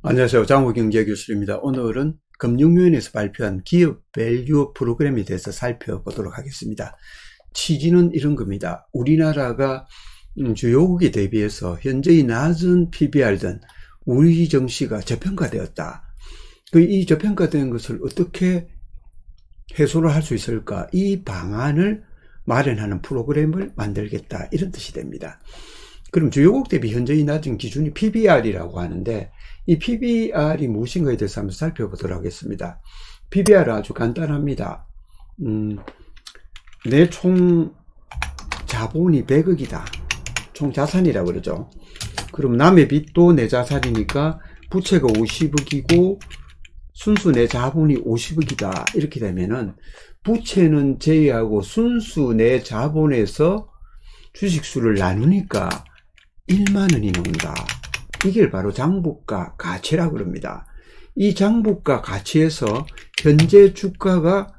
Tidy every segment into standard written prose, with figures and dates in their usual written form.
안녕하세요. 장호경제교수입니다. 오늘은 금융위원회에서 발표한 기업 밸류 프로그램에 대해서 살펴보도록 하겠습니다. 취지는 이런 겁니다. 우리나라가 주요국에 대비해서 현재의 낮은 PBR 등 우리 증시가 저평가되었다. 이 저평가된 것을 어떻게 해소를 할 수 있을까? 이 방안을 마련하는 프로그램을 만들겠다. 이런 뜻이 됩니다. 그럼 주요국 대비 현재의 낮은 기준이 PBR이라고 하는데, 이 PBR이 무엇인가에 대해서 한번 살펴보도록 하겠습니다. PBR은 아주 간단합니다. 내 총 자본이 100억이다. 총 자산이라고 그러죠. 그럼 남의 빚도 내 자산이니까 부채가 50억이고 순수 내 자본이 50억이다. 이렇게 되면은 부채는 제외하고 순수 내 자본에서 주식수를 나누니까 1만 원이 나온다. 이게 바로 장부가 가치라고 합니다. 이 장부가 가치에서 현재 주가가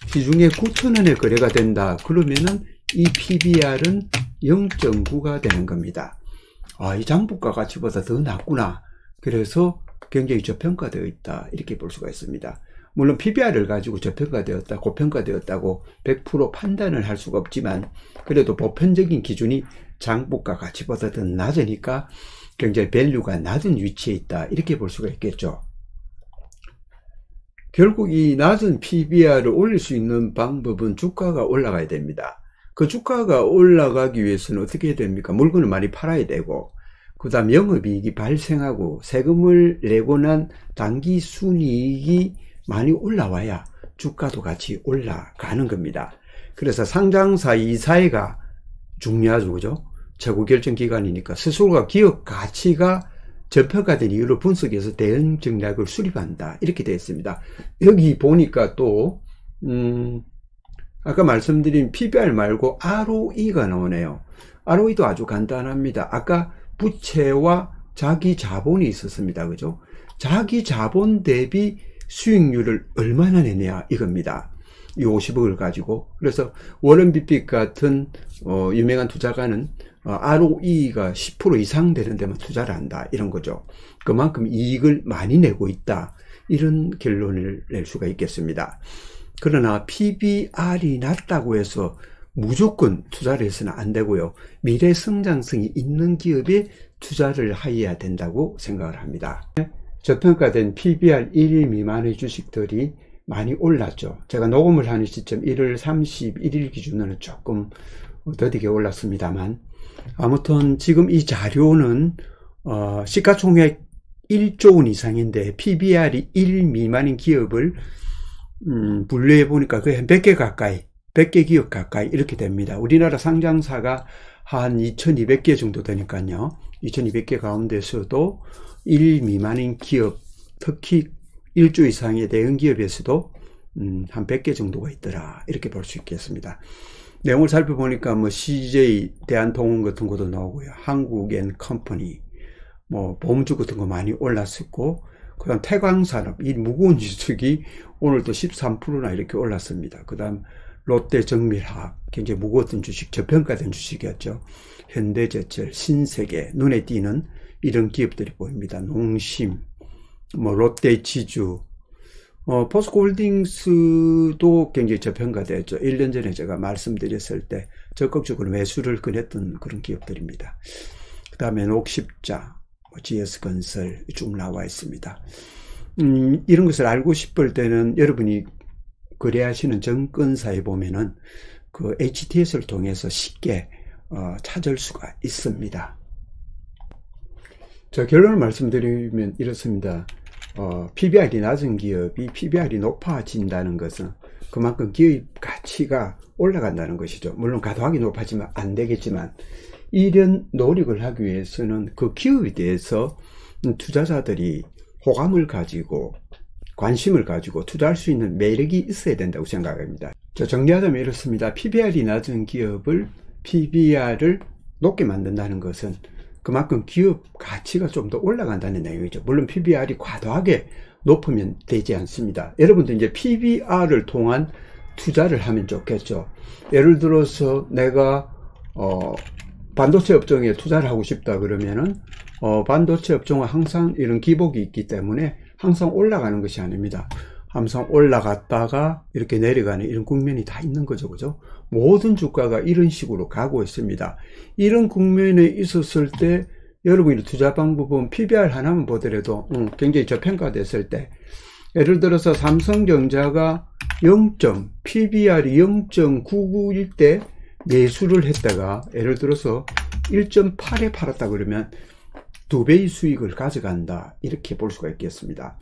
시중에 9,000원에 거래가 된다. 그러면은 이 PBR은 0.9가 되는 겁니다. 이 장부가 가치보다 더 낮구나. 그래서 굉장히 저평가되어 있다. 이렇게 볼 수가 있습니다. 물론 PBR을 가지고 저평가되었다, 고평가되었다고 100% 판단을 할 수가 없지만, 그래도 보편적인 기준이 장부가 가치보다 더 낮으니까 굉장히 밸류가 낮은 위치에 있다. 이렇게 볼 수가 있겠죠. 결국 이 낮은 PBR을 올릴 수 있는 방법은 주가가 올라가야 됩니다. 그 주가가 올라가기 위해서는 어떻게 해야 됩니까? 물건을 많이 팔아야 되고, 그 다음 영업이익이 발생하고 세금을 내고 난 당기 순이익이 많이 올라와야 주가도 같이 올라가는 겁니다. 그래서 상장사 이사회가 중요하죠. 그죠? 최고 결정 기관이니까 스스로가 기업 가치가 저평가된 이유를 분석해서 대응 전략을 수립한다. 이렇게 되어 있습니다. 여기 보니까 또 아까 말씀드린 PBR 말고 ROE가 나오네요. ROE도 아주 간단합니다. 아까 부채와 자기 자본이 있었습니다. 그죠? 자기 자본 대비 수익률을 얼마나 내냐 이겁니다. 이 50억을 가지고. 그래서 워런 버핏 같은 유명한 투자가는 ROE가 10% 이상 되는 데만 투자를 한다. 이런 거죠. 그만큼 이익을 많이 내고 있다. 이런 결론을 낼 수가 있겠습니다. 그러나 PBR이 낮다고 해서 무조건 투자를 해서는 안 되고요. 미래 성장성이 있는 기업에 투자를 해야 된다고 생각을 합니다. 저평가된 PBR 1 미만의 주식들이 많이 올랐죠. 제가 녹음을 하는 시점 1월 31일 기준으로는 조금 더디게 올랐습니다만, 아무튼 지금 이 자료는 시가총액 1조 원 이상인데 PBR이 1 미만인 기업을 분류해 보니까 거의 한 100개 가까이, 100개 기업 가까이 이렇게 됩니다. 우리나라 상장사가 한 2200개 정도 되니까요. 2200개 가운데서도 1 미만인 기업, 특히 1조 이상의 대형 기업에서도 한 100개 정도가 있더라. 이렇게 볼 수 있겠습니다. 내용을 살펴보니까 CJ, 대한통운 같은 것도 나오고요. 한국앤컴퍼니, 보험주 같은 거 많이 올랐었고, 그 다음 태광산업, 이 무거운 주식이 오늘 또 13%나 이렇게 올랐습니다. 그 다음 롯데정밀화학, 굉장히 무거웠던 주식, 저평가된 주식이었죠. 현대제철, 신세계, 눈에 띄는 이런 기업들이 보입니다. 농심, 롯데치주, 포스코홀딩스도 굉장히 저평가되었죠. 1년 전에 제가 말씀드렸을 때 적극적으로 매수를 권했던 그런 기업들입니다. 그 다음에 녹십자, GS건설 쭉 나와 있습니다. 이런 것을 알고 싶을 때는 여러분이 거래하시는 증권사에 보면은 그 HTS를 통해서 쉽게 찾을 수가 있습니다. 자, 결론을 말씀드리면 이렇습니다. PBR이 낮은 기업이 PBR이 높아진다는 것은 그만큼 기업 가치가 올라간다는 것이죠. 물론 과도하게 높아지면 안 되겠지만, 이런 노력을 하기 위해서는 그 기업에 대해서 투자자들이 호감을 가지고 관심을 가지고 투자할 수 있는 매력이 있어야 된다고 생각합니다. 자, 정리하자면 이렇습니다. PBR이 낮은 기업을 PBR을 높게 만든다는 것은 그만큼 기업 가치가 좀 더 올라간다는 내용이죠. 물론 PBR이 과도하게 높으면 되지 않습니다. 여러분도 이제 PBR을 통한 투자를 하면 좋겠죠. 예를 들어서 내가 반도체 업종에 투자를 하고 싶다 그러면은 반도체 업종은 항상 이런 기복이 있기 때문에 항상 올라가는 것이 아닙니다. 항상 올라갔다가 이렇게 내려가는 이런 국면이 다 있는 거죠. 그죠? 모든 주가가 이런 식으로 가고 있습니다. 이런 국면에 있었을 때 여러분이 투자 방법은 PBR 하나만 보더라도 굉장히 저평가됐을 때, 예를 들어서 삼성전자가 PBR이 0.991 때 매수를 했다가 예를 들어서 1.8에 팔았다 그러면 2배의 수익을 가져간다, 이렇게 볼 수가 있겠습니다.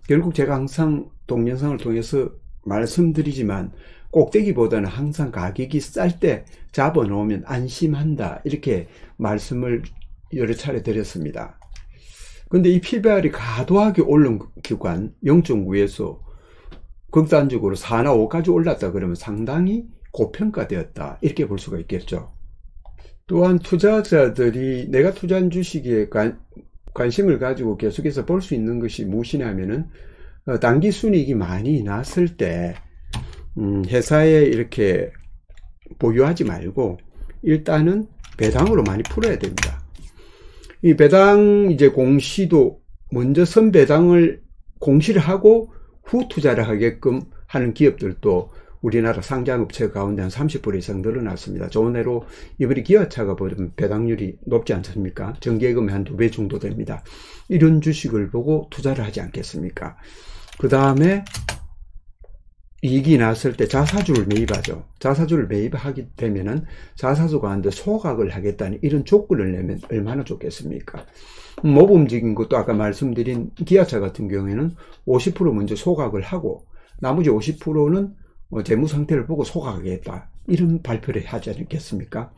결국 제가 항상 동영상을 통해서 말씀드리지만 꼭대기보다는 항상 가격이 쌀 때 잡아 놓으면 안심한다, 이렇게 말씀을 여러 차례 드렸습니다. 근데 이 PBR이 과도하게 오른 기간 0.9에서 극단적으로 4나 5까지 올랐다 그러면 상당히 고평가되었다, 이렇게 볼 수가 있겠죠. 또한 투자자들이 내가 투자한 주식에 관심을 가지고 계속해서 볼 수 있는 것이 무엇이냐면은 단기 순이익이 많이 났을 때 회사에 이렇게 보유하지 말고 일단은 배당으로 많이 풀어야 됩니다. 이 배당 이제 공시도 먼저 선배당을 공시를 하고 후 투자를 하게끔 하는 기업들도 우리나라 상장업체 가운데 한 30% 이상 늘어났습니다. 좋은 예로 이번에 기아차가 보면 배당률이 높지 않습니까? 정기예금이 한 2배 정도 됩니다. 이런 주식을 보고 투자를 하지 않겠습니까? 그 다음에 이익이 났을 때 자사주를 매입하죠. 자사주를 매입하게 되면은 자사주가 한데 소각을 하겠다는 이런 조건을 내면 얼마나 좋겠습니까? 모범적인 것도 아까 말씀드린 기아차 같은 경우에는 50% 먼저 소각을 하고 나머지 50%는 재무 상태를 보고 소각하겠다, 이런 발표를 하지 않겠습니까?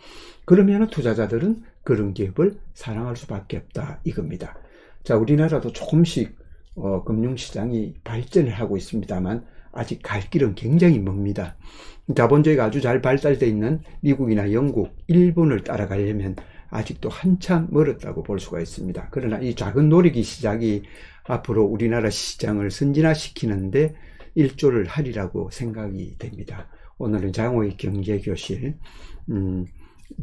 그러면 투자자들은 그런 기업을 사랑할 수밖에 없다, 이겁니다. 자, 우리나라도 조금씩 금융시장이 발전을 하고 있습니다만 아직 갈 길은 굉장히 멉니다. 자본주의가 아주 잘 발달되어 있는 미국이나 영국, 일본을 따라가려면 아직도 한참 멀었다고 볼 수가 있습니다. 그러나 이 작은 노력이 시작이 앞으로 우리나라 시장을 선진화시키는데 일조를 하리라고 생각이 됩니다. 오늘은 장호의 경제교실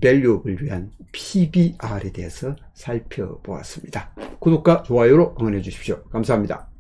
밸류업을 위한 PBR에 대해서 살펴보았습니다. 구독과 좋아요로 응원해 주십시오. 감사합니다.